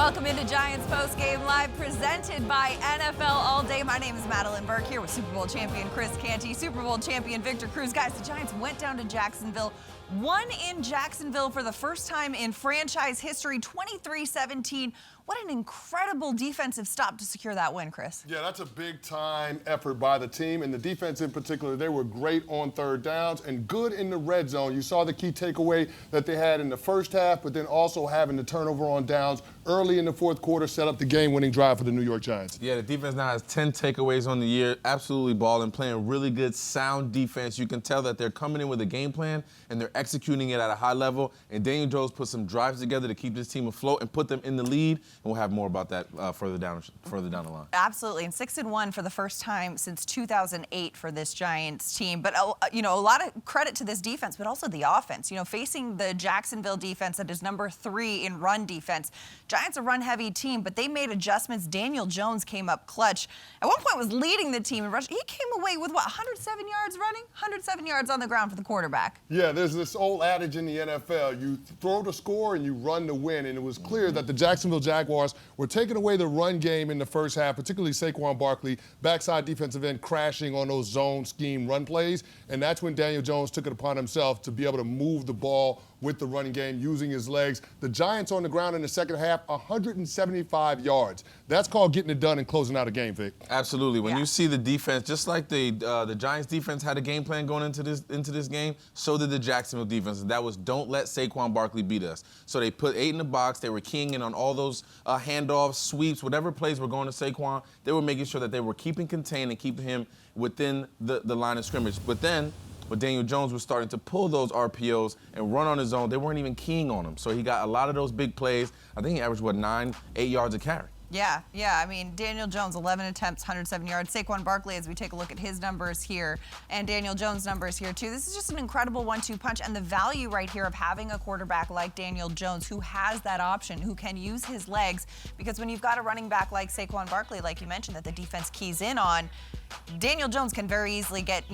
Welcome into Giants Postgame Live, presented by NFL All Day. My name is Madelyn Burke, here with Super Bowl champion Chris Canty, Super Bowl champion Victor Cruz. Guys, the Giants went down to Jacksonville, won in Jacksonville for the first time in franchise history, 23-17. What an incredible defensive stop to secure that win, Chris. Yeah, that's a big-time effort by the team, and the defense in particular. They were great on third downs and good in the red zone. You saw the key takeaway that they had in the first half, but then also having the turnover on downs early in the fourth quarter set up the game-winning drive for the New York Giants. Yeah, the defense now has 10 takeaways on the year, absolutely balling, playing really good, sound defense. You can tell that they're coming in with a game plan, and they're executing it at a high level, and Daniel Jones put some drives together to keep this team afloat and put them in the lead. And we'll have more about that further down the line. Absolutely, and 6-1 for the first time since 2008 for this Giants team. But a lot of credit to this defense, but also the offense. You know, facing the Jacksonville defense that is number 3 in run defense. Giants a run-heavy team, but they made adjustments. Daniel Jones came up clutch. At one point, was leading the team in rush. He came away with 107 yards running, 107 yards on the ground for the quarterback. Yeah, there's this old adage in the NFL: you throw the score and you run to win. And it was clear that the Jacksonville Jaguars were taking away the run game in the first half, particularly Saquon Barkley, backside defensive end, crashing on those zone scheme run plays. And that's when Daniel Jones took it upon himself to be able to move the ball with the running game, using his legs. The Giants on the ground in the second half, 175 yards. That's called getting it done and closing out a game, Vic. Absolutely. When you see the defense, just like the Giants defense had a game plan going into this game, so did the Jacksonville defense. And that was, don't let Saquon Barkley beat us. So they put 8 in the box. They were keying in on all those handoffs, sweeps, whatever plays were going to Saquon. They were making sure that they were keeping contained and keeping him within the line of scrimmage. But then, when Daniel Jones was starting to pull those RPOs and run on his own, they weren't even keying on him. So he got a lot of those big plays. I think he averaged, 8 yards a carry. Yeah. I mean, Daniel Jones, 11 attempts, 107 yards. Saquon Barkley, as we take a look at his numbers here, and Daniel Jones' numbers here, too. This is just an incredible 1-2 punch, and the value right here of having a quarterback like Daniel Jones who has that option, who can use his legs, because when you've got a running back like Saquon Barkley, like you mentioned, that the defense keys in on, Daniel Jones can very easily get,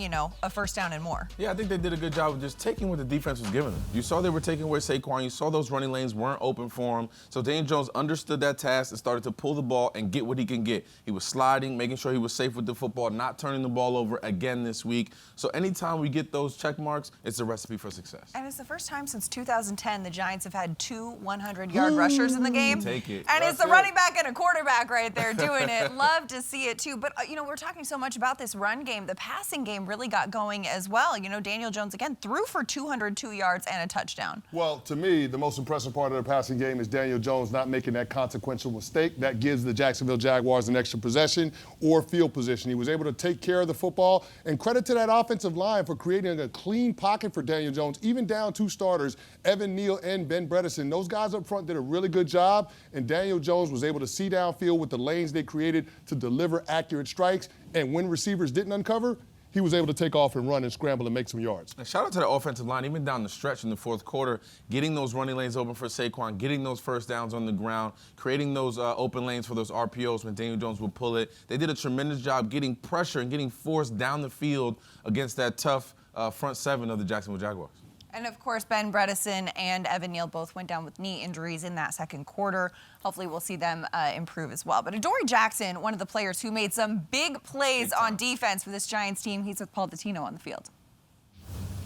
a first down and more. Yeah, I think they did a good job of just taking what the defense was giving them. You saw they were taking away Saquon. You saw those running lanes weren't open for him. So Daniel Jones understood that task and started to pull the ball and get what he can get. He was sliding, making sure he was safe with the football, not turning the ball over again this week. So anytime we get those check marks, it's a recipe for success. And it's the first time since 2010 the Giants have had 2 100-yard rushers in the game. Take it. And it's the running back and a quarterback right there doing it. Love to see it, too. But, we're talking so much about this run game. The passing game really got going as well. Daniel Jones, again, threw for 202 yards and a touchdown. Well, to me, the most impressive part of the passing game is Daniel Jones not making that consequential mistake that gives the Jacksonville Jaguars an extra possession or field position. He was able to take care of the football, and credit to that offensive line for creating a clean pocket for Daniel Jones, even down 2 starters, Evan Neal and Ben Bredeson. Those guys up front did a really good job, and Daniel Jones was able to see downfield with the lanes they created to deliver accurate strikes, and when receivers didn't uncover, he was able to take off and run and scramble and make some yards. And shout out to the offensive line, even down the stretch in the fourth quarter, getting those running lanes open for Saquon, getting those first downs on the ground, creating those open lanes for those RPOs when Daniel Jones would pull it. They did a tremendous job getting pressure and getting force down the field against that tough front 7 of the Jacksonville Jaguars. And, of course, Ben Bredeson and Evan Neal both went down with knee injuries in that second quarter. Hopefully we'll see them improve as well. But Adoree Jackson, one of the players who made some big plays on defense for this Giants team, he's with Paul Dottino on the field.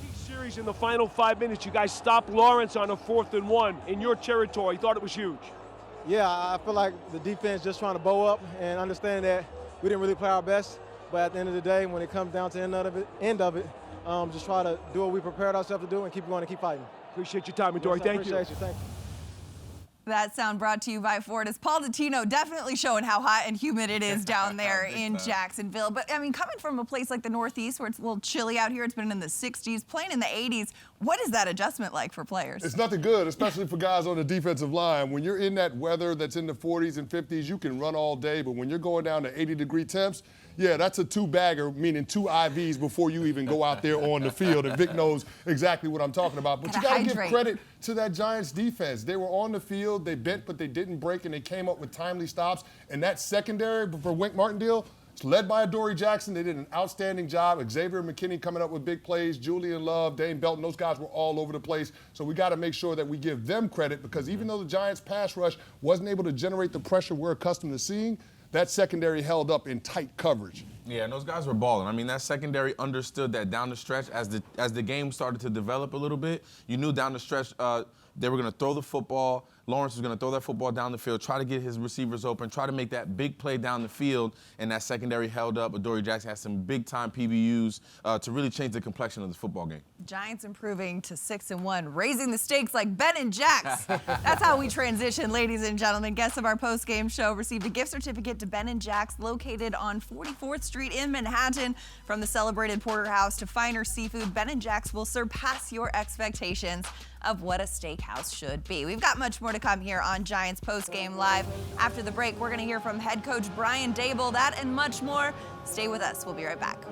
Key series in the final 5 minutes. You guys stopped Lawrence on a 4th and 1 in your territory. Thought it was huge. Yeah, I feel like the defense just trying to bow up and understand that we didn't really play our best. But at the end of the day, when it comes down to the end of it, just try to do what we prepared ourselves to do and keep going and keep fighting. Appreciate your time, Adoree. Thank you. Appreciate you. Thank you. That sound brought to you by Ford. As Paul Dottino definitely showing how hot and humid it is down there in Jacksonville. But, coming from a place like the Northeast where it's a little chilly out here, it's been in the 60s, playing in the 80s, what is that adjustment like for players? It's nothing good, especially for guys on the defensive line. When you're in that weather that's in the 40s and 50s, you can run all day. But when you're going down to 80-degree temps, yeah, that's a 2-bagger, meaning 2 IVs before you even go out there on the field. And Vic knows exactly what I'm talking about. But you got to give credit to that Giants defense. They were on the field, they bent, but they didn't break, and they came up with timely stops. And that secondary for Wink Martindale, It's led by Adoree Jackson. They did an outstanding job. Xavier McKinney coming up with big plays. Julian Love, Dane Belton, those guys were all over the place. So we got to make sure that we give them credit because even though the Giants' pass rush wasn't able to generate the pressure we're accustomed to seeing, that secondary held up in tight coverage. Yeah, and those guys were balling. I mean, that secondary understood that down the stretch as the game started to develop a little bit, you knew down the stretch they were going to throw the football. Lawrence was going to throw that football down the field, try to get his receivers open, try to make that big play down the field, and that secondary held up. Adoree Jackson had some big-time PBUs to really change the complexion of the football game. Giants improving to 6-1, raising the stakes like Ben and Jax. That's how we transition, ladies and gentlemen. Guests of our post-game show received a gift certificate to Ben and Jax, located on 44th Street in Manhattan. From the celebrated porterhouse to finer seafood, Ben and Jax will surpass your expectations of what a steakhouse should be. We've got much more to come here on Giants Postgame Live. After the break, we're going to hear from head coach Brian Daboll, that and much more. Stay with us. We'll be right back.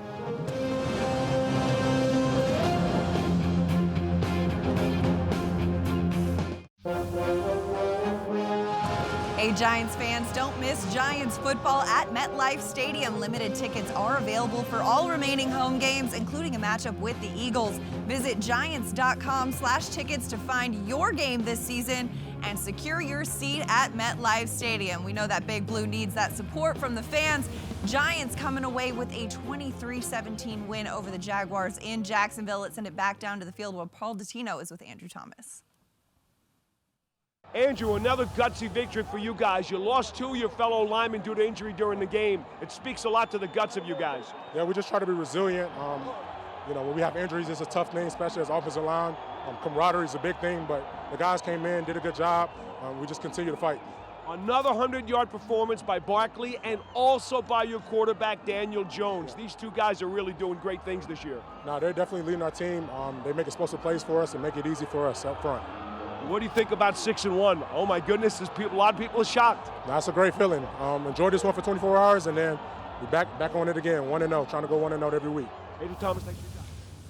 Hey, Giants fans, don't miss Giants football at MetLife Stadium. Limited tickets are available for all remaining home games, including a matchup with the Eagles. Visit Giants.com/tickets to find your game this season and secure your seat at MetLife Stadium. We know that Big Blue needs that support from the fans. Giants coming away with a 23-17 win over the Jaguars in Jacksonville. Let's send it back down to the field where Paul Dottino is with Andrew Thomas. Andrew, another gutsy victory for you guys. You lost two of your fellow linemen due to injury during the game. It speaks a lot to the guts of you guys. Yeah, we just try to be resilient. When we have injuries, it's a tough thing, especially as offensive line. Camaraderie is a big thing, but the guys came in, did a good job. We just continue to fight. Another 100-yard performance by Barkley and also by your quarterback, Daniel Jones. These two guys are really doing great things this year. No, they're definitely leading our team. They make explosive plays for us and make it easy for us up front. What do you think about 6-1? Oh my goodness, a lot of people are shocked. That's a great feeling. Enjoy this one for 24 hours and then we're back on it again, 1-0, trying to go 1-0 every week. Andrew Thomas, thank you.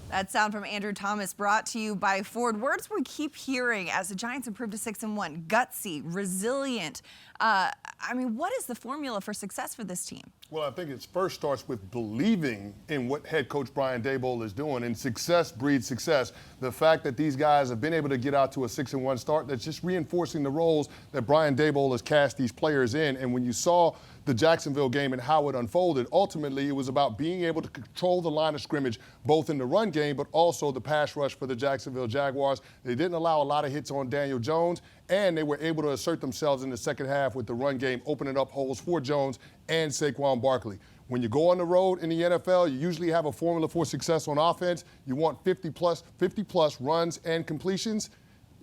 That sound from Andrew Thomas brought to you by Ford. Words we keep hearing as the Giants improve to 6-1. Gutsy, resilient. What is the formula for success for this team? Well, I think it first starts with believing in what head coach Brian Daboll is doing, and success breeds success. The fact that these guys have been able to get out to a 6-1 start, that's just reinforcing the roles that Brian Daboll has cast these players in. And when you saw the Jacksonville game and how it unfolded, ultimately it was about being able to control the line of scrimmage, both in the run game, but also the pass rush for the Jacksonville Jaguars. They didn't allow a lot of hits on Daniel Jones, and they were able to assert themselves in the second half with the run game, opening up holes for Jones and Saquon Barkley. When you go on the road in the NFL, you usually have a formula for success on offense. You want 50 plus runs and completions.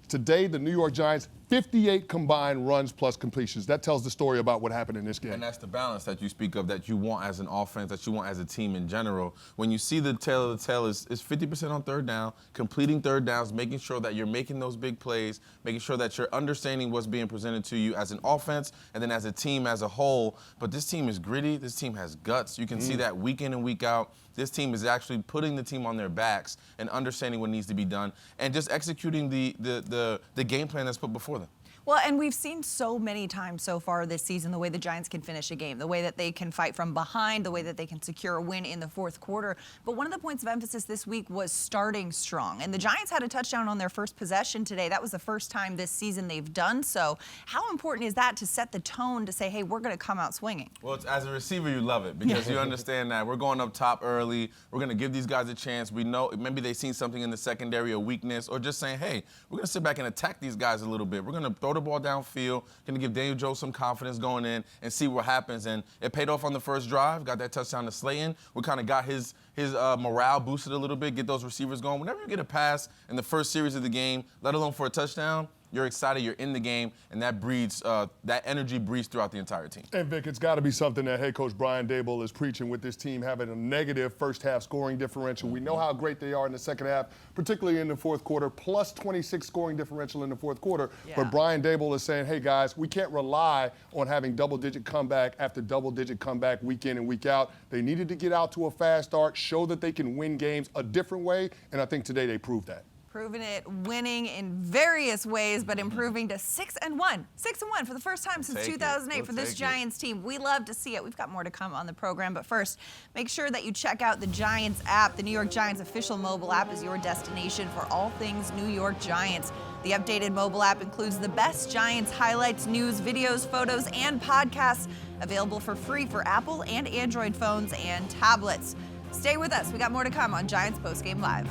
Today, the New York Giants, 58 combined runs plus completions. That tells the story about what happened in this game. And that's the balance that you speak of, that you want as an offense, that you want as a team in general. When you see the tail of the tail is 50% on third down, completing third downs, making sure that you're making those big plays, making sure that you're understanding what's being presented to you as an offense and then as a team as a whole. But this team is gritty. This team has guts. You can see that week in and week out. This team is actually putting the team on their backs and understanding what needs to be done and just executing the game plan that's put before them. Well, and we've seen so many times so far this season the way the Giants can finish a game, the way that they can fight from behind, the way that they can secure a win in the fourth quarter. But one of the points of emphasis this week was starting strong. And the Giants had a touchdown on their first possession today. That was the first time this season they've done so. How important is that to set the tone to say, hey, we're going to come out swinging? Well, as a receiver, you love it because you understand that we're going up top early. We're going to give these guys a chance. We know maybe they've seen something in the secondary, a weakness, or just saying, hey, we're going to sit back and attack these guys a little bit. We're going to throw the ball downfield, going to give Daniel Jones some confidence going in and see what happens. And it paid off on the first drive, got that touchdown to Slayton. We kind of got his morale boosted a little bit, get those receivers going. Whenever you get a pass in the first series of the game, let alone for a touchdown, you're excited, you're in the game, and that breeds, that energy breeds throughout the entire team. And Vic, it's got to be something that head coach Brian Daboll is preaching with this team having a negative first half scoring differential. We know how great they are in the second half, particularly in the fourth quarter, plus 26 scoring differential in the fourth quarter. Yeah. But Brian Daboll is saying, hey guys, we can't rely on having double-digit comeback after double-digit comeback week in and week out. They needed to get out to a fast start, show that they can win games a different way, and I think today they proved that. Proving it, winning in various ways, but improving to 6-1. 6-1 for the first time since 2008 for this Giants team. We love to see it. We've got more to come on the program, but first, make sure that you check out the Giants app. The New York Giants official mobile app is your destination for all things New York Giants. The updated mobile app includes the best Giants highlights, news, videos, photos, and podcasts available for free for Apple and Android phones and tablets. Stay with us. We got more to come on Giants Postgame Live.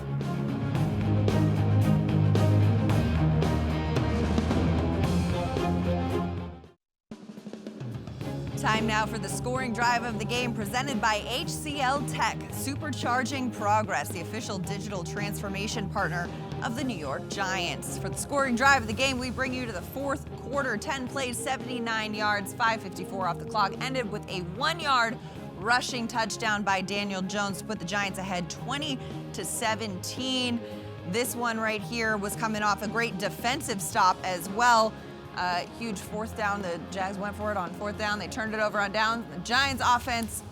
Time now for the scoring drive of the game presented by HCL Tech, supercharging progress, the official digital transformation partner of the New York Giants. For the scoring drive of the game, we bring you to the fourth quarter. 10 plays, 79 yards, 5:54 off the clock, ended with a 1-yard rushing touchdown by Daniel Jones to put the Giants ahead 20-17. This one right here was coming off a great defensive stop as well. Huge fourth down. The Jags went for it on fourth down. They turned it over on down. The Giants offense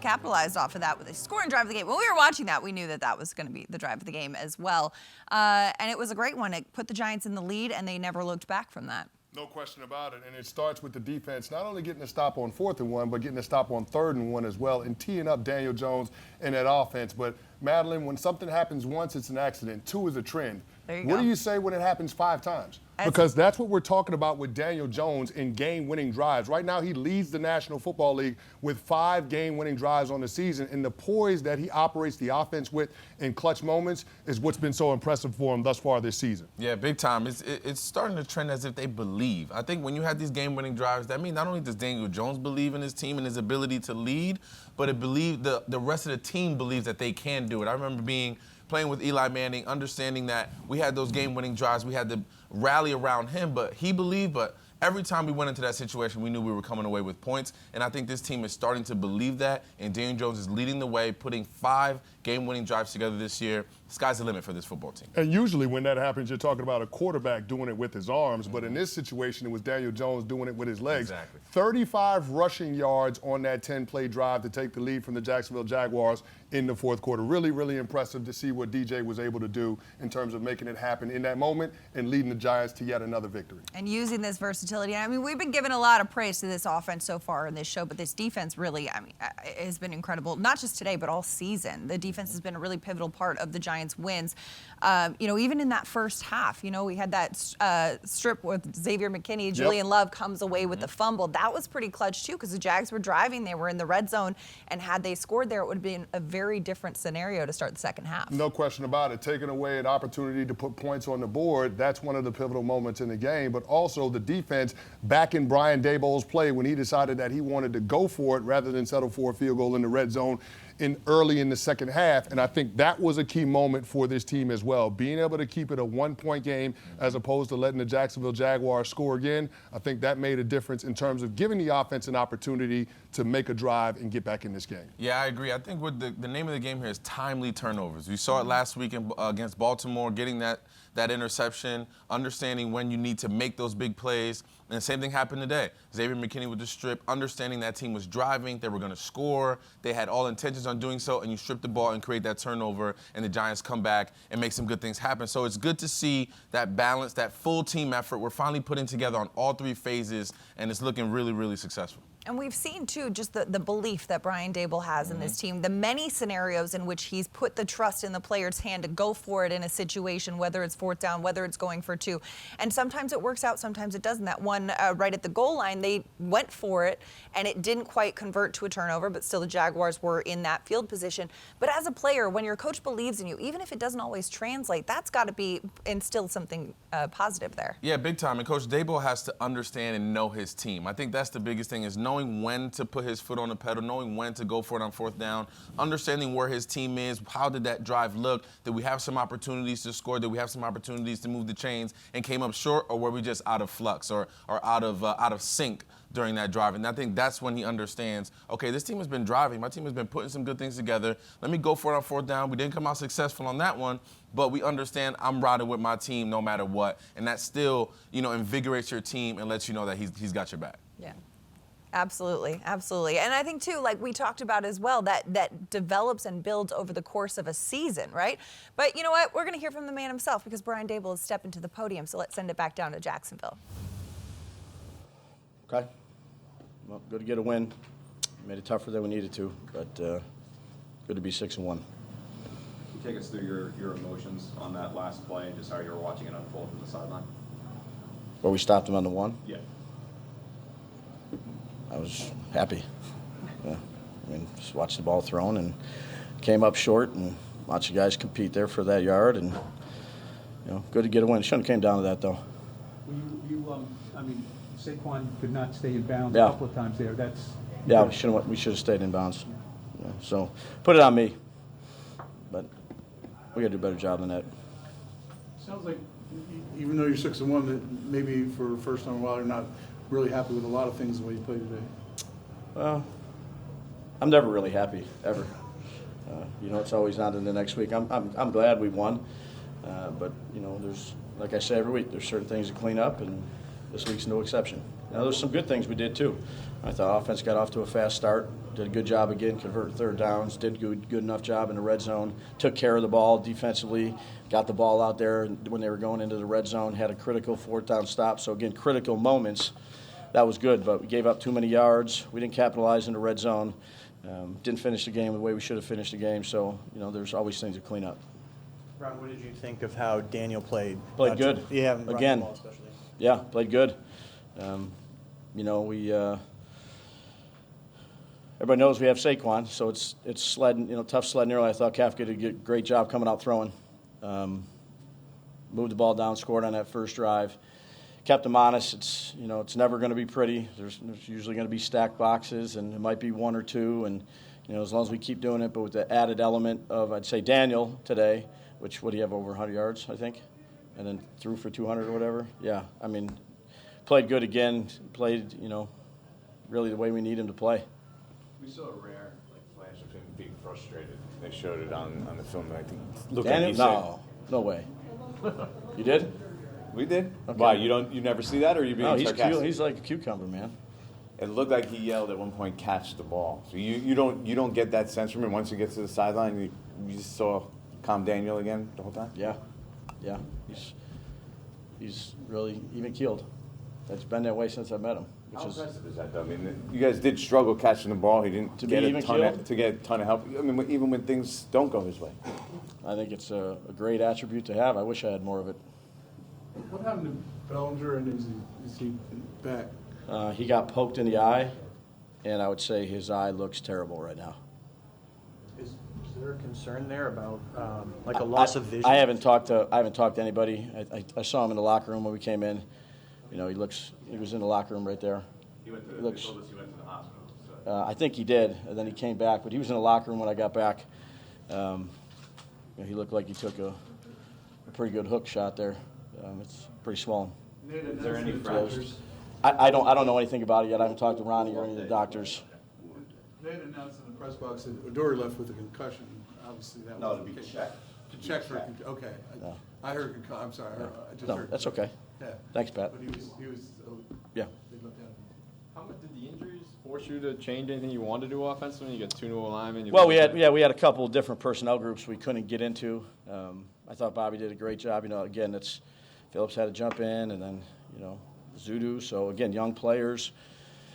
capitalized off of that with a scoring drive of the game. When we were watching that, we knew that that was going to be the drive of the game as well. And it was a great one. It put the Giants in the lead, and they never looked back from that. No question about it. And it starts with the defense not only getting a stop on 4th and 1, but getting a stop on 3rd and 1 as well, and teeing up Daniel Jones in that offense. But Madelyn, when something happens once, it's an accident. 2 is a trend. What do you say when it happens 5 times? Because that's what we're talking about with Daniel Jones in game-winning drives. Right now, he leads the National Football League with 5 game-winning drives on the season, and the poise that he operates the offense with in clutch moments is what's been so impressive for him thus far this season. Yeah, big time. It's starting to trend as if they believe. I think when you have these game-winning drives, that means not only does Daniel Jones believe in his team and his ability to lead, but the rest of the team believes that they can do it. I remember playing with Eli Manning, understanding that we had those game-winning drives. We had to rally around him, but he believed. But every time we went into that situation, we knew we were coming away with points. And I think this team is starting to believe that. And Daniel Jones is leading the way, putting 5 game-winning drives together this year. Sky's the limit for this football team. And usually when that happens, you're talking about a quarterback doing it with his arms. But in this situation, it was Daniel Jones doing it with his legs. Exactly. 35 rushing yards on that 10-play drive to take the lead from the Jacksonville Jaguars in the 4th quarter. Really, really impressive to see what DJ was able to do in terms of making it happen in that moment and leading the Giants to yet another victory. And using this versatility. I mean, we've been giving a lot of praise to this offense so far in this show, but this defense really, has been incredible. Not just today, but all season. The defense has been a really pivotal part of the Giants' wins. Even in that first half, we had that strip with Xavier McKinney. Julian Love comes away with the fumble. That was pretty clutch, too, because the Jags were driving. They were in the red zone, and had they scored there, it would have been a very different scenario to start the second half. No question about it. Taking away an opportunity to put points on the board, that's one of the pivotal moments in the game. But also the defense back in Brian Daboll's play when he decided that he wanted to go for it rather than settle for a field goal in the red zone early in the second half. And I think that was a key moment for this team as well. Being able to keep it a 1-point game as opposed to letting the Jacksonville Jaguars score again, I think that made a difference in terms of giving the offense an opportunity to make a drive and get back in this game. Yeah, I agree. I think what the name of the game here is timely turnovers. We saw it last week against Baltimore, getting that interception, understanding when you need to make those big plays. And the same thing happened today. Xavier McKinney with the strip, understanding that team was driving, they were going to score, they had all intentions on doing so, and you strip the ball and create that turnover, and the Giants come back and make some good things happen. So it's good to see that balance, that full team effort. We're finally putting together on all 3 phases, and it's looking really, really successful. And we've seen, too, just the belief that Brian Daboll has in this team, the many scenarios in which he's put the trust in the player's hand to go for it in a situation, whether it's 4th down, whether it's going for 2. And sometimes it works out, sometimes it doesn't. That one right at the goal line, they went for it, and it didn't quite convert to a turnover, but still the Jaguars were in that field position. But as a player, when your coach believes in you, even if it doesn't always translate, that's got to instill something positive there. Yeah, big time. And Coach Daboll has to understand and know his team. I think that's the biggest thing, is knowing when to put his foot on the pedal, knowing when to go for it on 4th down, understanding where his team is, how did that drive look, did we have some opportunities to score, did we have some opportunities to move the chains and came up short, or were we just out of flux or out of sync during that drive? And I think that's when he understands, okay, this team has been driving, my team has been putting some good things together, let me go for it on 4th down. We didn't come out successful on that one, but we understand I'm riding with my team no matter what, and that still, invigorates your team and lets you know that he's got your back. Yeah. Absolutely, absolutely. And I think, too, like we talked about as well, that develops and builds over the course of a season, right? But you know what? We're going to hear from the man himself because Brian Daboll is stepping to the podium, so let's send it back down to Jacksonville. Okay. Well, good to get a win. Made it tougher than we needed to, but good to be 6-1. Can you take us through your emotions on that last play and just how you were watching it unfold from the sideline? Where we stopped them on the 1? Yeah. I was happy. Yeah. I mean, just watched the ball thrown and came up short and watched the guys compete there for that yard, and good to get a win. It shouldn't have came down to that though. I mean, Saquon could not stay in bounds Yeah. a couple of times there. We should have stayed in bounds. Yeah, so put it on me, but we got to do a better job than that. Sounds like even though you're 6-1, that maybe for the first time in a while you're not really happy with a lot of things the way you played today. Well, I'm never really happy ever. It's always on to the next week. I'm glad we won, but there's, like I say every week, there's certain things to clean up, and this week's no exception. Now there's some good things we did too. I thought offense got off to a fast start, did a good job again, converting third downs, did a good enough job in the red zone, took care of the ball defensively, got the ball out there when they were going into the red zone, had a critical fourth down stop. So again, critical moments. That was good, but we gave up too many yards. We didn't capitalize in the red zone. Didn't finish the game the way we should have finished the game. So, there's always things to clean up. Ron, what did you think of how Daniel played? Played good. Yeah, again. Ball especially. Yeah, played good. Everybody knows we have Saquon, so it's sledding, tough sledding early. I thought Kafka did a great job coming out throwing. Moved the ball down, scored on that first drive. Kept them honest. It's never going to be pretty. There's usually going to be stacked boxes, and it might be one or two. And as long as we keep doing it, but with the added element of, I'd say, Daniel today, which would he have over 100 yards, I think, and then threw for 200 or whatever. Yeah, I mean, played good again. Played, really the way we need him to play. We saw a rare flash of him being frustrated. They showed it on the film. I think. Look, Daniel? No way. You did? We did. Okay. Why you never see that, or are you being sarcastic? No, he's like a cucumber, man. It looked like he yelled at one point, "Catch the ball." So you don't get that sense from him once he gets to the sideline. You just saw calm Daniel again the whole time. Yeah. He's really even keeled. That's been that way since I met him. How impressive is that, though? I mean, you guys did struggle catching the ball. He didn't get a ton of help. I mean, even when things don't go his way. I think it's a great attribute to have. I wish I had more of it. What happened to Bellinger, and is he back? He got poked in the eye, and I would say his eye looks terrible right now. Is there a concern there about a loss of vision? I haven't talked to anybody. I saw him in the locker room when we came in. He was in the locker room right there. They told us he went to the hospital. So. I think he did, and then he came back. But he was in the locker room when I got back. He looked like he took a pretty good hook shot there. It's pretty swollen. Is there any fractures? I don't know anything about it yet. I haven't talked to Ronnie or any of the doctors. They had announced in the press box that Odori left with a concussion. Obviously, that was to be checked. To check for okay. No. I heard concussion. I'm sorry. I just heard That's okay. Yeah. Thanks, Pat. But he was. Yeah. They looked at him. How much did the injuries force you to change anything you wanted to do offensively? You got 2 new linemen. Well, we had a couple of different personnel groups we couldn't get into. I thought Bobby did a great job. Again, Phillips had to jump in, and then Zudu. So again, young players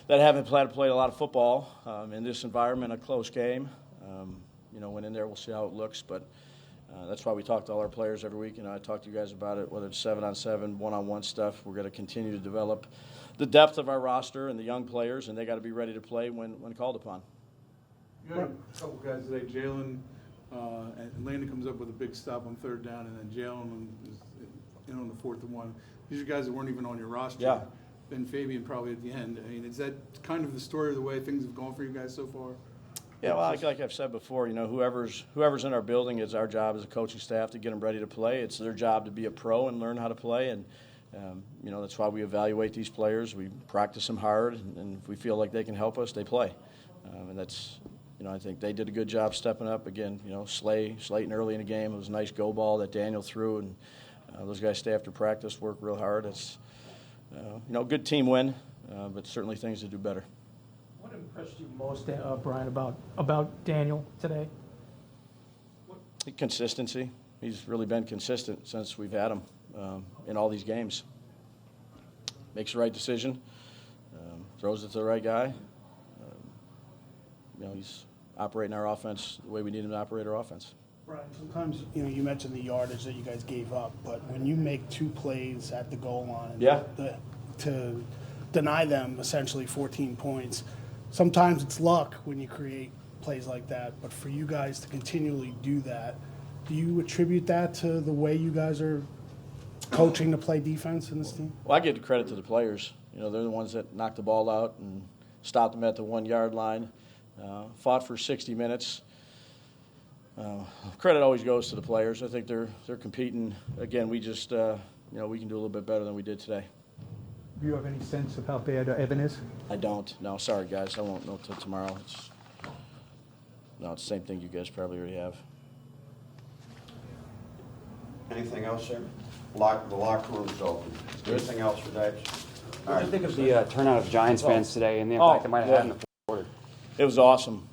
that haven't played a lot of football in this environment, a close game. Went in there. We'll see how it looks, but that's why we talk to all our players every week. I talk to you guys about it, whether it's 7-on-7, 1-on-1 stuff. We're going to continue to develop the depth of our roster and the young players, and they got to be ready to play when called upon. You had a couple guys today, Jalen, and Landon comes up with a big stop on third down, and then Jalen is in on the 4th and 1. These are guys that weren't even on your roster. Yeah. Ben Fabian probably at the end. I mean, is that kind of the story of the way things have gone for you guys so far? Yeah, well, like I've said before, whoever's in our building, it's our job as a coaching staff to get them ready to play. It's their job to be a pro and learn how to play, and that's why we evaluate these players. We practice them hard, and if we feel like they can help us, they play. And that's, I think they did a good job stepping up. Again, Slayton early in the game, it was a nice go ball that Daniel threw, and those guys stay after practice, work real hard. It's, good team win, but certainly things to do better. impressed you most, Brian, about Daniel today? Consistency. He's really been consistent since we've had him in all these games. Makes the right decision, throws it to the right guy. He's operating our offense the way we need him to operate our offense. Brian, sometimes, you mentioned the yardage that you guys gave up, but when you make 2 plays at the goal line to deny them essentially 14 points, sometimes it's luck when you create plays like that, but for you guys to continually do that, do you attribute that to the way you guys are coaching to play defense in this team? Well, I give the credit to the players. They're the ones that knocked the ball out and stopped them at the 1-yard line, fought for 60 minutes. Credit always goes to the players. I think they're competing. Again, we just, we can do a little bit better than we did today. Do you have any sense of how bad Evan is? I don't. No, sorry, guys. I won't know till tomorrow. It's the same thing you guys probably already have. Anything else, sir? The locker room's open. Anything else for Dave? What do you think of the turnout of Giants fans today and the impact it might have had in the fourth quarter? It was awesome.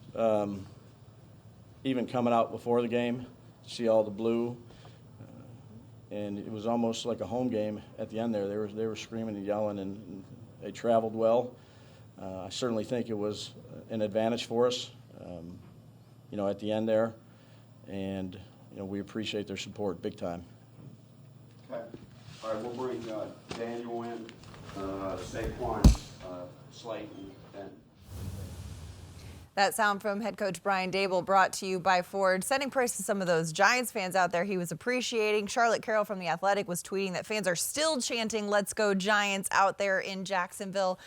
Even coming out before the game, see all the blue, and it was almost like a home game at the end there. They were screaming and yelling, and they traveled well. I certainly think it was an advantage for us, at the end there, and we appreciate their support big time. Okay. All right, we'll bring Daniel in, Saquon, Slayton, and That sound from head coach Brian Daboll, brought to you by Ford. Sending praise to some of those Giants fans out there he was appreciating. Charlotte Carroll from The Athletic was tweeting that fans are still chanting "Let's go Giants" out there in Jacksonville.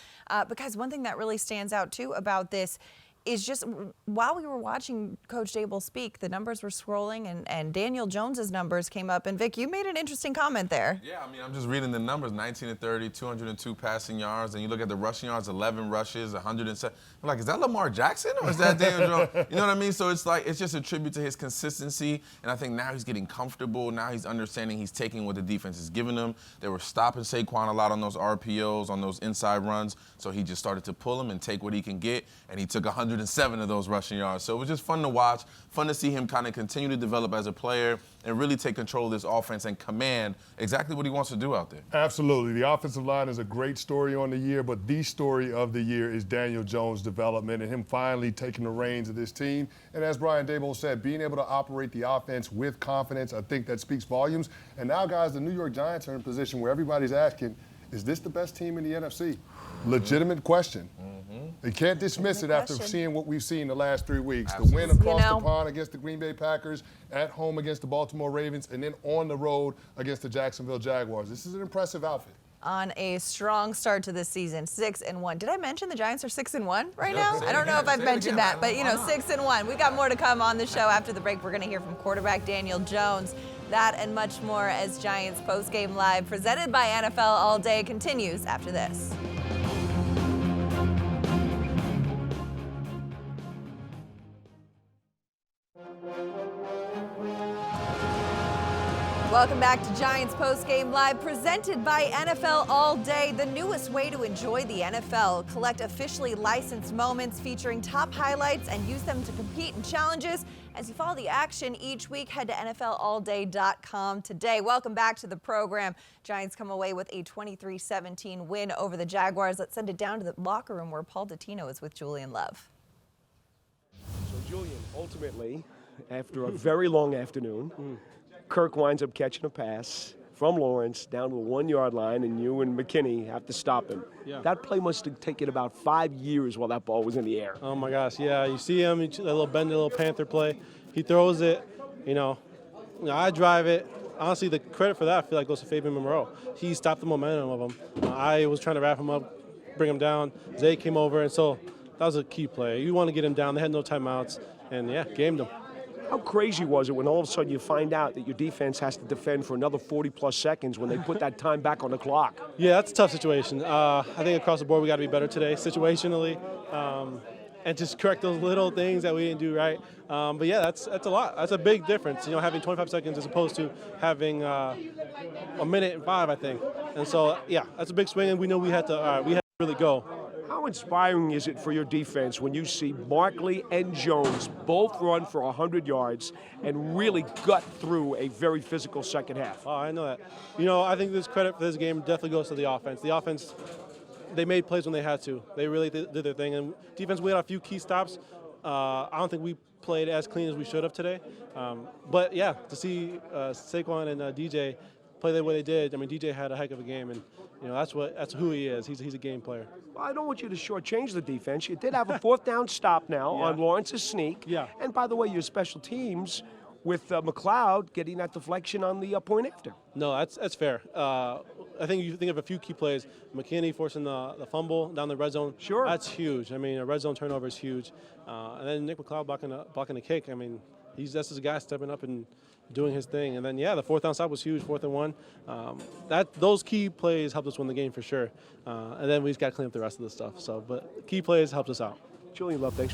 Because one thing that really stands out too about this is just while we were watching Coach Daboll speak, the numbers were scrolling and Daniel Jones's numbers came up. And Vic, you made an interesting comment there. Yeah, I'm just reading the numbers: 19 to 30, 202 passing yards, and you look at the rushing yards: 11 rushes, 107. I'm like, is that Lamar Jackson or is that Daniel Jones? You know what I mean? So it's just a tribute to his consistency, and I think now he's getting comfortable. Now he's understanding he's taking what the defense is giving him. They were stopping Saquon a lot on those RPOs, on those inside runs, so he just started to pull him and take what he can get, and he took 107 of those rushing yards. So it was just fun to watch, fun to see him kind of continue to develop as a player and really take control of this offense and command exactly what he wants to do out there. Absolutely. The offensive line is a great story on the year, but the story of the year is Daniel Jones' development and him finally taking the reins of this team. And as Brian Daboll said, being able to operate the offense with confidence, I think that speaks volumes. And now, guys, the New York Giants are in a position where everybody's asking, is this the best team in the NFC? Legitimate question. They can't dismiss it after seeing what we've seen the last 3 weeks. Absolutely. The win across the pond against the Green Bay Packers, at home against the Baltimore Ravens, and then on the road against the Jacksonville Jaguars. This is an impressive outfit. On a strong start to this season, 6-1. Did I mention the Giants are 6-1 right now? I don't know if I've mentioned that, but 6-1. We got more to come on the show after the break. We're going to hear from quarterback Daniel Jones. That and much more as Giants Postgame Live, presented by NFL All Day, continues after this. Welcome back to Giants Postgame Live, presented by NFL All Day, the newest way to enjoy the NFL. Collect officially licensed moments featuring top highlights and use them to compete in challenges. As you follow the action each week, head to NFLAllDay.com today. Welcome back to the program. Giants come away with a 23-17 win over the Jaguars. Let's send it down to the locker room where Paul Dottino is with Julian Love. So, Julian, ultimately, after a very long afternoon, Kirk winds up catching a pass from Lawrence down to the 1-yard line, and you and McKinney have to stop him. Yeah. That play must have taken about 5 years while that ball was in the air. Oh, my gosh, yeah. You see him, that little bendy little Panther play. He throws it, I drive it. Honestly, the credit for that, I feel like, goes to Fabian Monroe. He stopped the momentum of him. I was trying to wrap him up, bring him down. Zay came over, and so that was a key play. You want to get him down. They had no timeouts, and, gamed him. How crazy was it when all of a sudden you find out that your defense has to defend for another 40-plus seconds when they put that time back on the clock? Yeah, that's a tough situation. I think across the board we got to be better today, situationally, and just correct those little things that we didn't do right. But yeah, that's a lot. That's a big difference, having 25 seconds as opposed to having a minute and 5, I think. And so, yeah, that's a big swing, and we know we had to really go. How inspiring is it for your defense when you see Barkley and Jones both run for 100 yards and really gut through a very physical second half? Oh, I know that. You know, I think this credit for this game definitely goes to the offense. The offense, they made plays when they had to. They really did their thing. And defense, we had a few key stops. I don't think we played as clean as we should have today. But, yeah, to see Saquon and DJ play the way they did, I mean, DJ had a heck of a game. And, you know, that's who he is. He's a game player. Well, I don't want you to shortchange the defense. You did have a fourth down stop now on Lawrence's sneak. Yeah. And, by the way, your special teams with McLeod getting that deflection on the point after. No, that's fair. I think you think of a few key plays. McKinney forcing the fumble down the red zone. Sure. That's huge. I mean, a red zone turnover is huge. And then Nick McLeod blocking the kick. I mean, that's his guy stepping up and doing his thing. And then, yeah, the fourth down stop was huge, 4th and 1. Those key plays helped us win the game for sure. And then we just got to clean up the rest of the stuff. So, but key plays helped us out. Julian Love, thanks.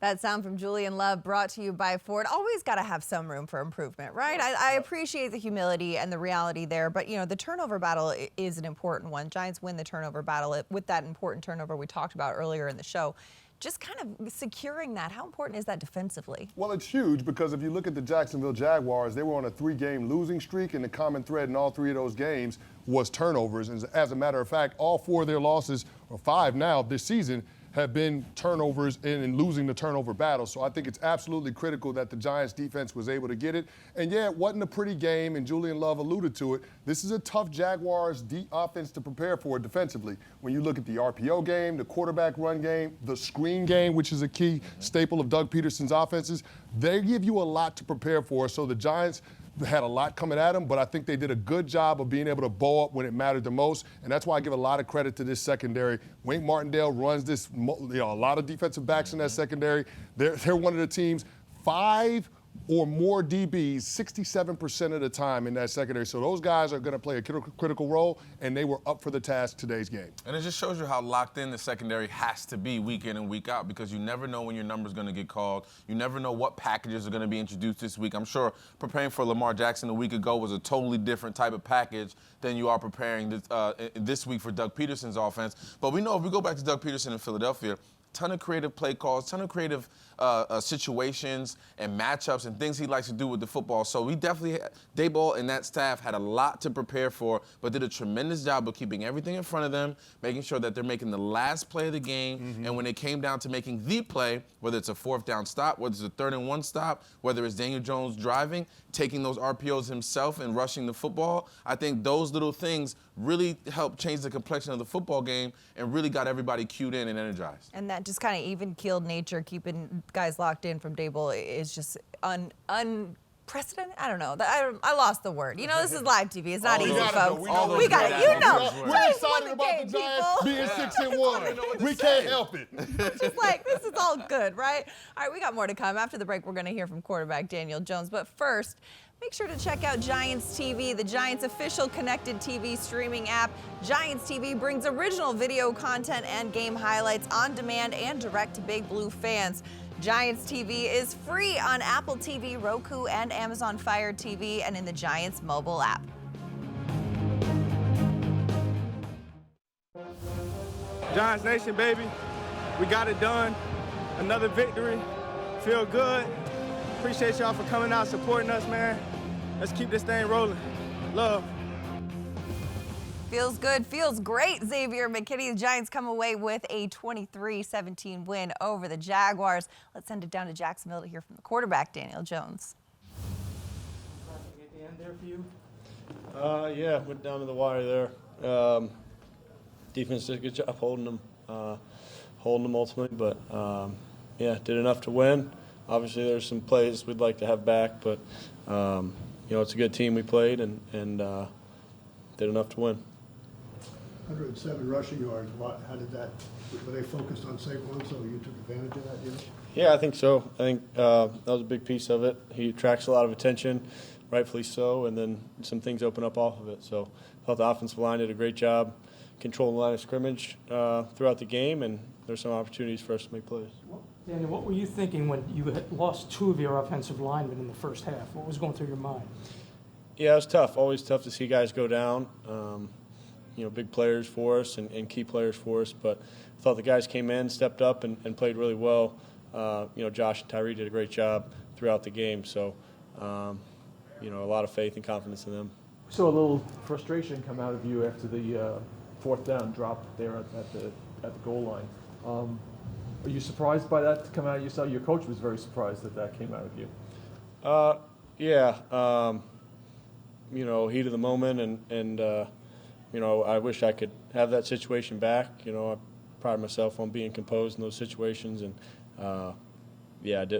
That sound from Julian Love brought to you by Ford. Always got to have some room for improvement, right? I appreciate the humility and the reality there, but, you know, the turnover battle is an important one. Giants win the turnover battle with that important turnover we talked about earlier in the show. Just kind of securing that, how important is that defensively? Well, it's huge because if you look at the Jacksonville Jaguars, they were on a 3-game losing streak, and the common thread in all 3 of those games was turnovers. And as a matter of fact, all 4 of their losses, or 5 now this season, have been turnovers and losing the turnover battle. So I think it's absolutely critical that the Giants defense was able to get it. And yeah, it wasn't a pretty game, and Julian Love alluded to it. This is a tough Jaguars offense to prepare for defensively. When you look at the RPO game, the quarterback run game, the screen game, which is a key staple of Doug Peterson's offenses, they give you a lot to prepare for. So the Giants had a lot coming at them, but I think they did a good job of being able to bow up when it mattered the most, and that's why I give a lot of credit to this secondary. Wink Martindale runs this, a lot of defensive backs in that secondary. They're one of the teams, 5 or more DBs 67% of the time in that secondary. So those guys are going to play a critical role, and they were up for the task today's game. And it just shows you how locked in the secondary has to be week in and week out, because you never know when your number's going to get called. You never know what packages are going to be introduced this week. I'm sure preparing for Lamar Jackson a week ago was a totally different type of package than you are preparing this week for Doug Peterson's offense. But we know if we go back to Doug Peterson in Philadelphia, ton of creative play calls, ton of creative situations and matchups and things he likes to do with the football. So we definitely, Daboll and that staff had a lot to prepare for, but did a tremendous job of keeping everything in front of them, making sure that they're making the last play of the game. And when it came down to making the play, whether it's a 4th down stop, whether it's a 3rd and 1 stop, whether it's Daniel Jones driving, taking those RPOs himself and rushing the football, I think those little things really helped change the complexion of the football game and really got everybody cued in and energized. And that just kind of even-keeled nature, keeping guys locked in from Daboll, is just unprecedented. I don't know. I lost the word. You know, this is live TV. It's not easy, folks. We got it. You know. We're excited about the Giants being 6-1. We can't help it. It's just like, this is all good, right? All right, we got more to come. After the break, we're going to hear from quarterback Daniel Jones. But first, make sure to check out Giants TV, the Giants' official connected TV streaming app. Giants TV brings original video content and game highlights on demand and direct to Big Blue fans. Giants TV is free on Apple TV, Roku, and Amazon Fire TV, and in the Giants mobile app. Giants Nation, baby. We got it done. Another victory. Feel good. Appreciate y'all for coming out, supporting us, man. Let's keep this thing rolling. Love. Feels good, feels great. Xavier McKinney, the Giants come away with a 23-17 win over the Jaguars. Let's send it down to Jacksonville to hear from the quarterback, Daniel Jones. At the end there for you? Yeah, went down to the wire there. Defense did a good job holding them ultimately, but yeah, did enough to win. Obviously, there's some plays we'd like to have back, but you know, it's a good team we played and did enough to win. 107 rushing yards. How did that? Were they focused on Saquon, so you took advantage of that deal? Yeah, I think so. I think that was a big piece of it. He attracts a lot of attention, rightfully so, and then some things open up off of it. So I thought the offensive line did a great job controlling the line of scrimmage throughout the game, and there's some opportunities for us to make plays. Daniel, what were you thinking when you had lost 2 of your offensive linemen in the first half? What was going through your mind? Yeah, it was tough. Always tough to see guys go down. big players for us and key players for us. But I thought the guys came in, stepped up, and played really well. Josh and Tyree did a great job throughout the game. So, a lot of faith and confidence in them. We saw a little frustration come out of you after the fourth down drop there at the goal line. Are you surprised by that to come out of yourself? Your coach was very surprised that came out of you. Yeah. Heat of the moment, and I wish I could have that situation back. I pride myself on being composed in those situations, and I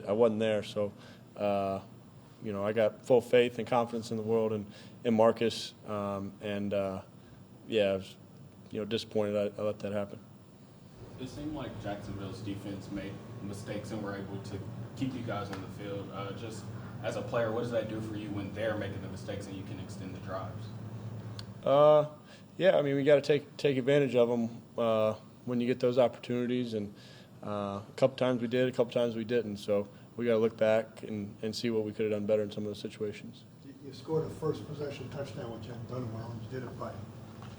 wasn't there. So, I got full faith and confidence in the world and in Marcus, I was, disappointed I let that happen. It seemed like Jacksonville's defense made mistakes and were able to keep you guys on the field. Just as a player, what does that do for you when they're making the mistakes and you can extend the drives? We got to take advantage of them when you get those opportunities, and a couple times we did, a couple times we didn't. So we got to look back and see what we could have done better in some of those situations. You scored a first possession touchdown, which you hadn't done well, and you did it by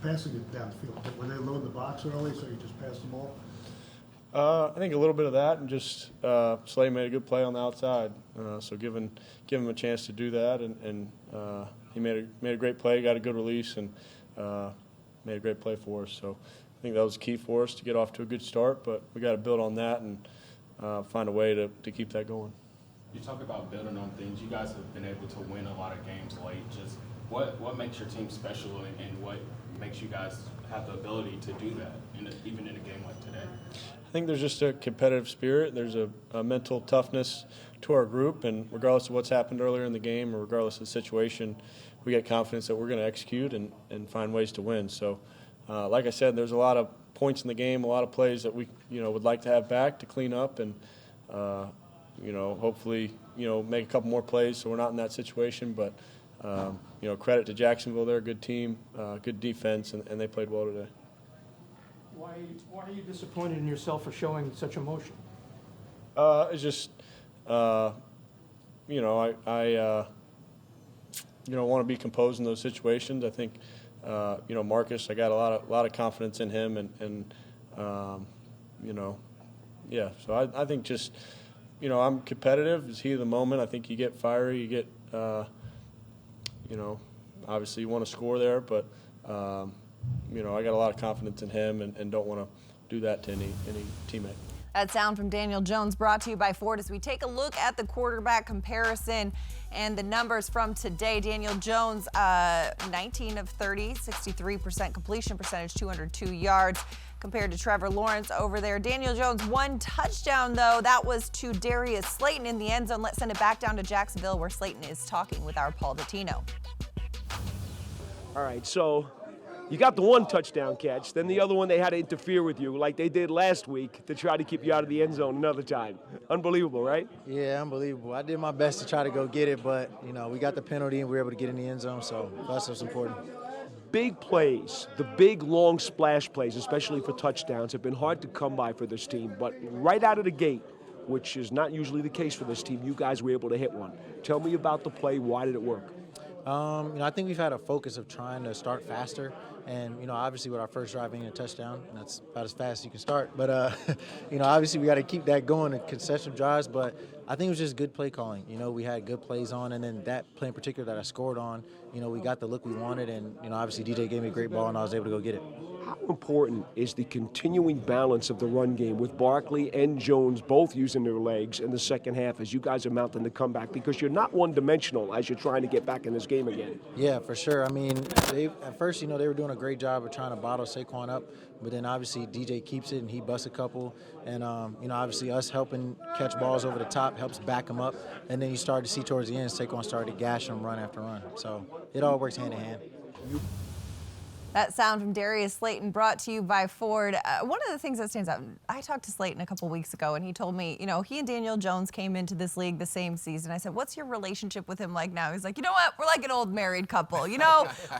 passing it downfield. But were they loading the box early, so you just passed the ball? I think a little bit of that, and just Slay made a good play on the outside. So give him a chance to do that, and he made a great play, got a good release, and made a great play for us. So I think that was key for us to get off to a good start, but we got to build on that and find a way to keep that going. You talk about building on things. You guys have been able to win a lot of games late. Just what makes your team special, and what makes you guys have the ability to do that, even in a game like today? I think there's just a competitive spirit. There's a mental toughness to our group, and regardless of what's happened earlier in the game or regardless of the situation, we get confidence that we're going to execute and find ways to win. So, like I said, there's a lot of points in the game, a lot of plays that we would like to have back to clean up and hopefully make a couple more plays so we're not in that situation. But credit to Jacksonville, they're a good team, good defense, and they played well today. Why are you disappointed in yourself for showing such emotion? It's just, I want to be composed in those situations. I think, Marcus, I got a lot of confidence in him, and So I think just, I'm competitive. It's heat of the moment. I think you get fiery. You get, obviously you want to score there, but. I got a lot of confidence in him and don't want to do that to any teammate. That sound from Daniel Jones brought to you by Ford as we take a look at the quarterback comparison and the numbers from today. Daniel Jones, 19 of 30, 63% completion percentage, 202 yards compared to Trevor Lawrence over there. Daniel Jones, one touchdown, though. That was to Darius Slayton in the end zone. Let's send it back down to Jacksonville where Slayton is talking with our Paul Dottino. All right, so you got the one touchdown catch, then the other one they had to interfere with you like they did last week to try to keep you out of the end zone another time. Unbelievable, right? Yeah, unbelievable. I did my best to try to go get it, but, we got the penalty and we were able to get in the end zone, so that's what's important. Big plays, the big, long splash plays, especially for touchdowns, have been hard to come by for this team. But right out of the gate, which is not usually the case for this team, you guys were able to hit one. Tell me about the play. Why did it work? I think we've had a focus of trying to start faster. And, obviously with our first drive being a touchdown, that's about as fast as you can start. But, obviously we got to keep that going in consecutive drives. But I think it was just good play calling. We had good plays on. And then that play in particular that I scored on, we got the look we wanted. And, obviously DJ gave me a great ball and I was able to go get it. How important is the continuing balance of the run game with Barkley and Jones both using their legs in the second half as you guys are mounting the comeback? Because you're not one-dimensional as you're trying to get back in this game again. Yeah, for sure. I mean, at first, they were doing a great job of trying to bottle Saquon up, but then obviously DJ keeps it and he busts a couple. And, obviously us helping catch balls over the top helps back him up. And then you start to see towards the end, Saquon started to gash him run after run. So it all works hand in hand. That sound from Darius Slayton brought to you by Ford. One of the things that stands out, I talked to Slayton a couple weeks ago, and he told me, he and Daniel Jones came into this league the same season. I said, what's your relationship with him like now? He's like, you know what? We're like an old married couple.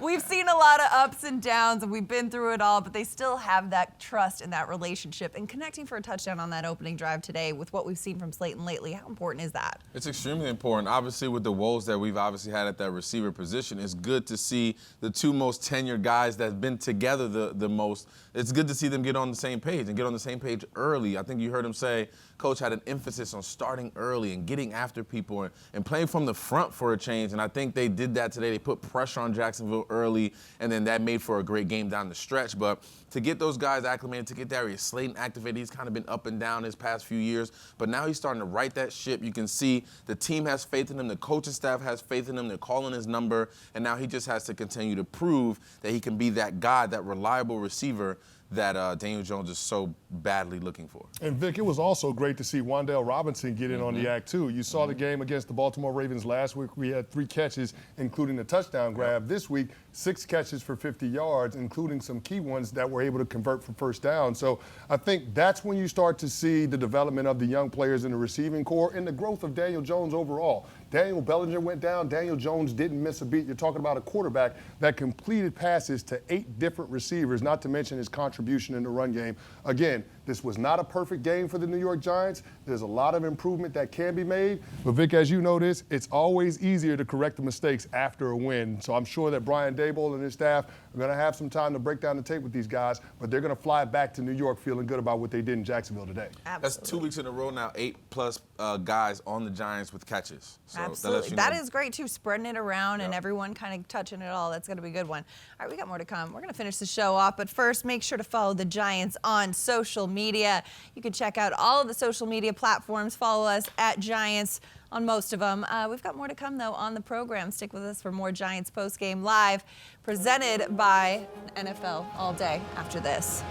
We've seen a lot of ups and downs, and we've been through it all, but they still have that trust and that relationship. And connecting for a touchdown on that opening drive today with what we've seen from Slayton lately, how important is that? It's extremely important. Obviously, with the woes that we've obviously had at that receiver position, it's good to see the two most tenured guys that that's been together the most. It's good to see them get on the same page and get on the same page early. I think you heard him say Coach had an emphasis on starting early and getting after people and playing from the front for a change, and I think they did that today. They put pressure on Jacksonville early, and then that made for a great game down the stretch. But to get those guys acclimated, to get Darius Slayton activated, he's kind of been up and down his past few years, but now he's starting to right that ship. You can see the team has faith in him, the coaching staff has faith in him, they're calling his number, and now he just has to continue to prove that he can be that guy, that reliable receiver that Daniel Jones is so badly looking for. And Vic, it was also great to see Wan'Dale Robinson get in on the act too. You saw the game against the Baltimore Ravens last week. We had 3 catches, including the touchdown grab. This week, 6 catches for 50 yards, including some key ones that were able to convert for first down. So I think that's when you start to see the development of the young players in the receiving corps and the growth of Daniel Jones overall. Daniel Bellinger went down. Daniel Jones didn't miss a beat. You're talking about a quarterback that completed passes to 8 different receivers, not to mention his contribution in the run game. Again, this was not a perfect game for the New York Giants. There's a lot of improvement that can be made. But, Vic, as you know this, it's always easier to correct the mistakes after a win. So I'm sure that Brian Daboll and his staff are going to have some time to break down the tape with these guys, but they're going to fly back to New York feeling good about what they did in Jacksonville today. Absolutely. That's 2 weeks in a row now, 8+ guys on the Giants with catches. So Absolutely. That is great, too, spreading it around and everyone kind of touching it all. That's going to be a good one. All right, we got more to come. We're going to finish the show off, but first, make sure to follow the Giants on social media. You can check out all of the social media platforms. Follow us at Giants on most of them. We've got more to come, though, on the program. Stick with us for more Giants Postgame Live, presented by NFL All Day after this.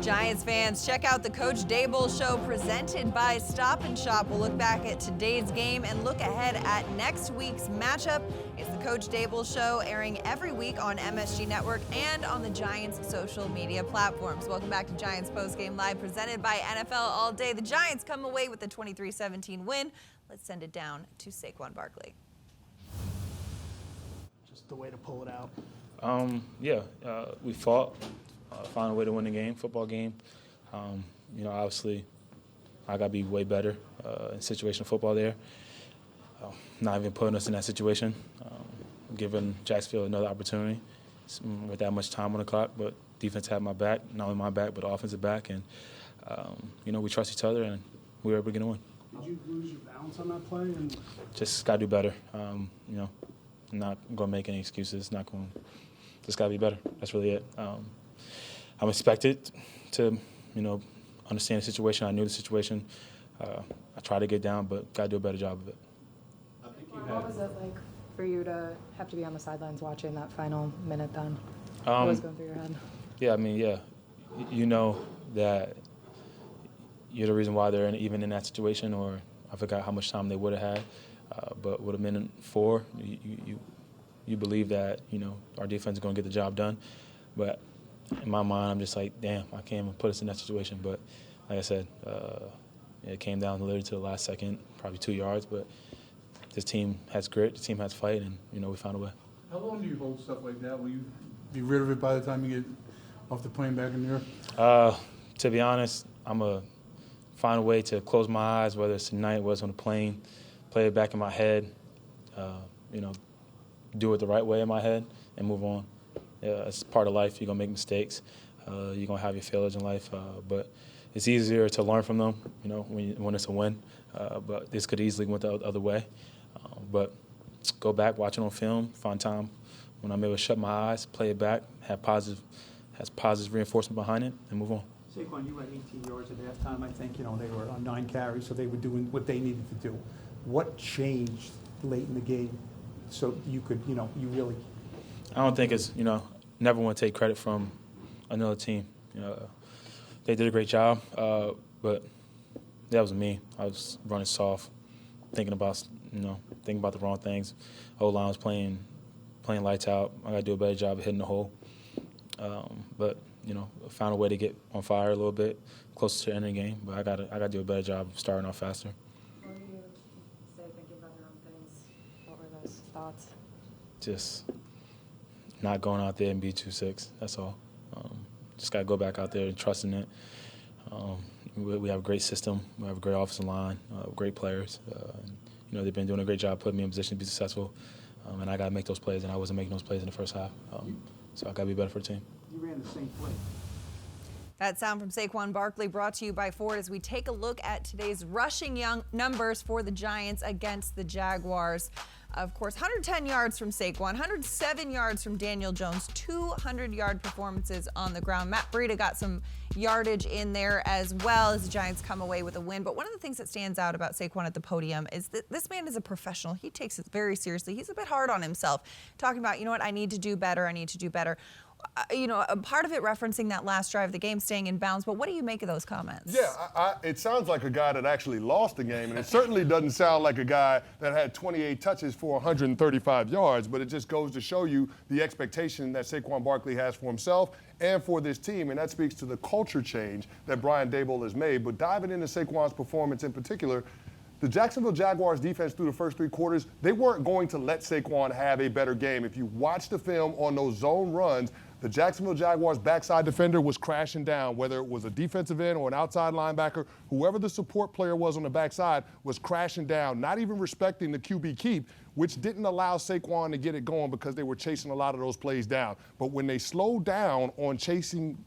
Giants fans, check out the Coach Daboll Show presented by Stop & Shop. We'll look back at today's game and look ahead at next week's matchup. It's the Coach Daboll Show, airing every week on MSG Network and on the Giants' social media platforms. Welcome back to Giants Postgame Live, presented by NFL All Day. The Giants come away with a 23-17 win. Let's send it down to Saquon Barkley. Just the way to pull it out. We fought. Found a way to win the game, football game. Obviously, I got to be way better in situational football there. Not even putting us in that situation, giving Jacksonville another opportunity with that much time on the clock. But defense had my back, not only my back, but the offensive back. And, we trust each other, and we were able to get a win. Did you lose your balance on that play? Just got to do better. I'm not going to make any excuses. Just got to be better. That's really it. I'm expected to, understand the situation. I knew the situation. I tried to get down, but got to do a better job of it. What was it like for you to have to be on the sidelines watching that final minute then? What was going through your head? You know that you're the reason why they're even in that situation, or I forgot how much time they would have had. But with a minute 4, you believe that, our defense is going to get the job done. But in my mind, I'm just like, damn, I can't even put us in that situation. But like I said, it came down literally to the last second, probably 2 yards. But this team has grit, the team has fight, and, we found a way. How long do you hold stuff like that? Will you be rid of it by the time you get off the plane back in New York? To be honest, I'm going to find a way to close my eyes, whether it's tonight, whether it's on the plane, play it back in my head, do it the right way in my head, and move on. It's part of life. You're going to make mistakes. You're going to have your failures in life. But it's easier to learn from them, when it's a win. But this could easily went the other way. But go back, watch it on film, find time when I'm able to shut my eyes, play it back, has positive reinforcement behind it, and move on. Saquon, you had 18 yards at halftime. I think, they were on 9 carries, so they were doing what they needed to do. What changed late in the game so you could, you really... I don't think it's, never want to take credit from another team. They did a great job, but that was me. I was running soft, thinking about the wrong things. O-line was playing lights out. I got to do a better job of hitting the hole. But found a way to get on fire a little bit closer to the end of the game. But I got to do a better job of starting off faster. What do you say thinking about your own things? What were those thoughts? Just not going out there and be 2-6. That's all. Just got to go back out there and trusting it. we have a great system. We have a great offensive line, great players. They've been doing a great job putting me in a position to be successful. And I got to make those plays, and I wasn't making those plays in the first half. So I got to be better for the team. You ran the same play. That sound from Saquon Barkley brought to you by Ford as we take a look at today's rushing numbers for the Giants against the Jaguars. Of course, 110 yards from Saquon, 107 yards from Daniel Jones, 200-yard performances on the ground. Matt Breida got some yardage in there as well as the Giants come away with a win. But one of the things that stands out about Saquon at the podium is that this man is a professional. He takes it very seriously. He's a bit hard on himself, talking about, you know what, I need to do better, I need to do better. A part of it referencing that last drive of the game, staying in bounds. But what do you make of those comments? Yeah, it sounds like a guy that actually lost the game, and it certainly doesn't sound like a guy that had 28 touches for 135 yards, but it just goes to show you the expectation that Saquon Barkley has for himself and for this team, and that speaks to the culture change that Brian Daboll has made. But diving into Saquon's performance in particular, the Jacksonville Jaguars defense through the first 3 quarters, they weren't going to let Saquon have a better game. If you watch the film on those zone runs, the Jacksonville Jaguars backside defender was crashing down, whether it was a defensive end or an outside linebacker, whoever the support player was on the backside was crashing down, not even respecting the QB keep, which didn't allow Saquon to get it going because they were chasing a lot of those plays down. But when they slowed down on chasing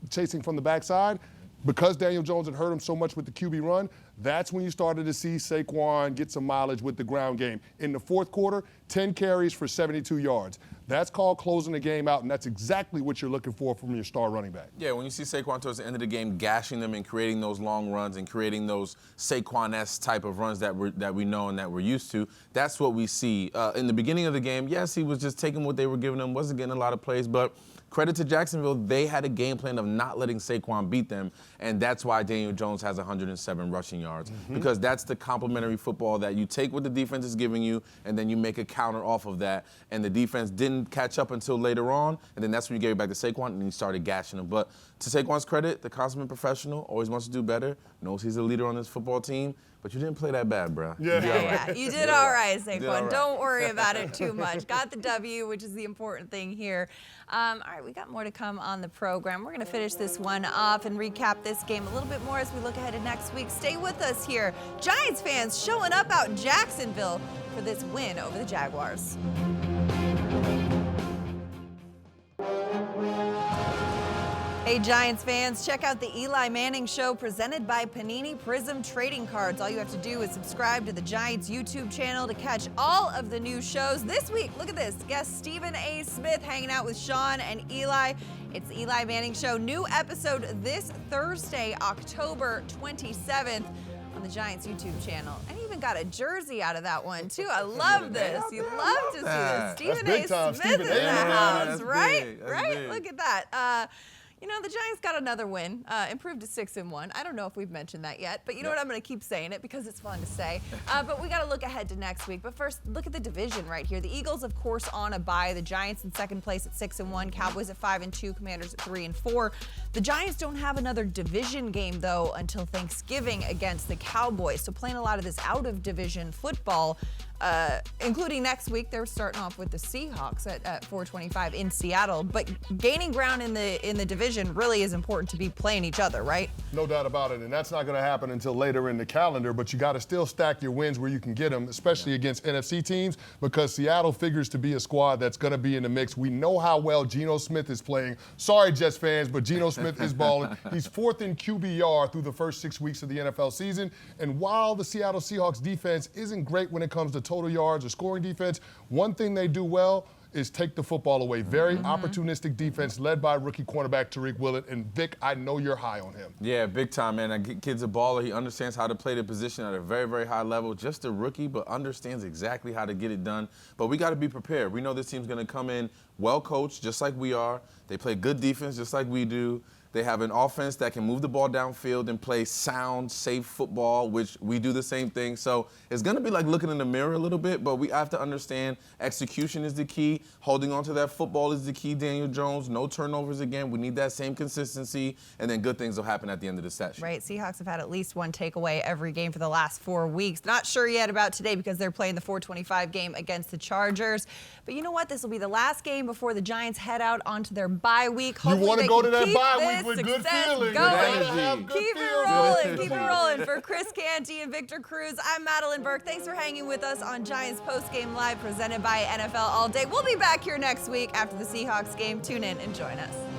from the backside, because Daniel Jones had hurt him so much with the QB run, that's when you started to see Saquon get some mileage with the ground game. In the fourth quarter, 10 carries for 72 yards. That's called closing the game out, and that's exactly what you're looking for from your star running back. Yeah, when you see Saquon towards the end of the game gashing them and creating those long runs and creating those Saquon-esque type of runs that we know and that we're used to, that's what we see. In the beginning of the game, yes, he was just taking what they were giving him, wasn't getting a lot of plays, but credit to Jacksonville, they had a game plan of not letting Saquon beat them, and that's why Daniel Jones has 107 rushing yards, because that's the complementary football that you take what the defense is giving you, and then you make a counter off of that, and the defense didn't catch up until later on, and then that's when you gave it back to Saquon, and he started gashing him. But to Saquon's credit, the consummate professional, always wants to do better, knows he's a leader on this football team, but you didn't play that bad, bro. Yeah, you did all right, Saquon. Don't worry about it too much. Got the W, which is the important thing here. All right, we got more to come on the program. We're going to finish this one off and recap this game a little bit more as we look ahead to next week. Stay with us here. Giants fans showing up out in Jacksonville for this win over the Jaguars. Hey Giants fans, check out the Eli Manning Show presented by Panini Prism Trading Cards. All you have to do is subscribe to the Giants YouTube channel to catch all of the new shows. This week, look at this, guest Stephen A. Smith hanging out with Sean and Eli. It's the Eli Manning Show, new episode this Thursday, October 27th on the Giants YouTube channel. And he even got a jersey out of that one too. I love this. You love to see this. Stephen A. Smith in the house, right? Right? Look at that. The Giants got another win, improved to 6-1. I don't know if we've mentioned that yet, but you know what? I'm going to keep saying it because it's fun to say. But we got to look ahead to next week. But first, look at the division right here. The Eagles, of course, on a bye. The Giants in second place at 6-1. Cowboys at 5-2. Commanders at 3-4. The Giants don't have another division game, though, until Thanksgiving against the Cowboys. So playing a lot of this out-of-division football, including next week, they're starting off with the Seahawks at 4:25 in Seattle. But gaining ground in the division really is important to be playing each other, right? No doubt about it, and that's not going to happen until later in the calendar, but you got to still stack your wins where you can get them, especially against NFC teams, because Seattle figures to be a squad that's going to be in the mix. We know how well Geno Smith is playing. Sorry, Jets fans, but Geno Smith is balling. He's 4th in QBR through the first 6 weeks of the NFL season, and while the Seattle Seahawks defense isn't great when it comes to total yards or scoring defense, one thing they do well is take the football away. Very opportunistic defense led by rookie cornerback Tariq Willett. And Vic, I know you're high on him. Yeah, big time, man. That kid's a baller. He understands how to play the position at a very, very high level. Just a rookie, but understands exactly how to get it done. But we got to be prepared. We know this team's going to come in well coached, just like we are. They play good defense, just like we do. They have an offense that can move the ball downfield and play sound, safe football, which we do the same thing. So it's going to be like looking in the mirror a little bit, but we have to understand execution is the key. Holding on to that football is the key, Daniel Jones. No turnovers again. We need that same consistency, and then good things will happen at the end of the session. Right. Seahawks have had at least one takeaway every game for the last 4 weeks. Not sure yet about today because they're playing the 4:25 game against the Chargers. But you know what? This will be the last game before the Giants head out onto their bye week. You want to go to that bye week, with good success feeling. going. Good Keep it rolling. Keep it rolling. For Chris Canty and Victor Cruz, I'm Madelyn Burke. Thanks for hanging with us on Giants Postgame Live presented by NFL All Day. We'll be back here next week after the Seahawks game. Tune in and join us.